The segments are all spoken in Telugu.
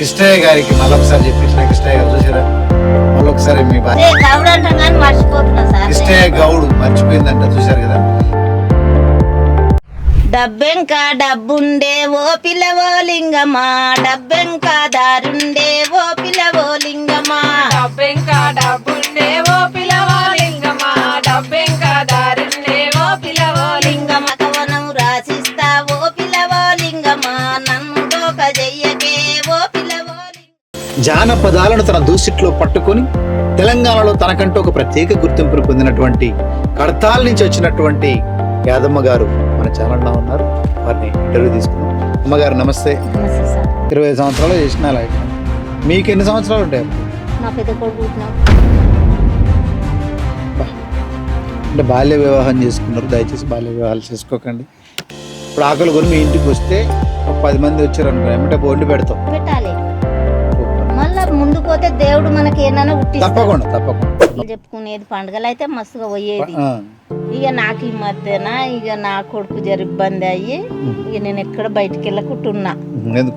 కృష్ణయ్య గారికి మళ్ళొకసారి చెప్పించిన కృష్ణయ్య గారు చూసారా మళ్ళొకసారి మీ కృష్ణయ్య గౌడు మర్చిపోయిందంట చూసారు కదా. డబ్బెంక డబ్బుండే ఓ పిల్లవో లింగమా, డబ్బెంక దారుండే ఓ పిల్లవో లింగమా, డబ్బెంక డబ్బుండే ఓ పిల్లవో లింగమా, డబ్బెంక దారుండే ఓ పిల్లవో లింగమా, కవనం రాసిస్తా ఓ పిల్లవో లింగమా, నన్ను దోక చెయ్యకే ఓ పిల్లవో లింగమా. జానపదాలను తన దూసిట్లో పట్టుకొని తెలంగాణలో తనకంటూ ఒక ప్రత్యేక గుర్తింపును పొందినటువంటి కడతాల నుంచి వచ్చినటువంటి యాదమ్మ గారు మన ఛానల్లో ఉన్నారు. వారిని ఇంటర్వ్యూ తీసుకున్నాం. అమ్మగారు నమస్తే. 25 సంవత్సరాలు చేసిన లైఫ్. మీకు ఎన్ని సంవత్సరాలు ఉంటాయి? నా పెద్ద కొడుకు అంటే బాల్య వివాహం చేసుకున్నారు. దయచేసి బాల్య వివాహాలు చేసుకోకండి. ఇప్పుడు ఆకలి కొని మీ ఇంటికి వస్తే ఒక 10 మంది వచ్చారు అనుకో, ఏమంటే బోండి పెడతాం. పెట్టాలి. మళ్ళా ముందు పోతే దేవుడు మనకి ఏమైనా తప్పకుండా చెప్పుకునేది. పండుగలు అయితే మస్తుగా పోయేది. ఇక నాకు ఈ మధ్యన ఇక నా కొడుకు జర ఇబ్బంది అయ్యి ఇక నేను ఎక్కడ బయటికి వెళ్ళకుంటున్నా.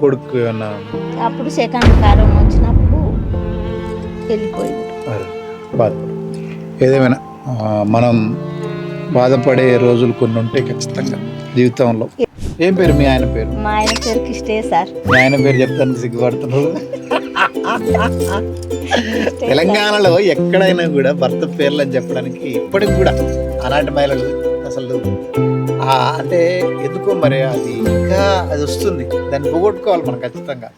కొడుకు అప్పుడు సెకండ్ కరోనా వచ్చినప్పుడు వెళ్ళిపోయింది. ఏదేమైనా మనం బాధపడే రోజులు కొన్ని ఉంటాయి ఖచ్చితంగా జీవితంలో. ఏం పేరు మీ ఆయన పేరు? మా ఆయన పేరు కృష్ణయ్య సార్. మీ ఆయన పేరు చెప్తాను సిగ్గుపడుతున్నారు. తెలంగాణలో ఎక్కడైనా కూడా భర్త పేర్లు అని చెప్పడానికి ఇప్పటికి కూడా ఆనాటి మహిళలు అసలు అంటే ఎందుకో మరి అది ఇంకా అది వస్తుంది. దాన్ని పోగొట్టుకోవాలి మనం ఖచ్చితంగా.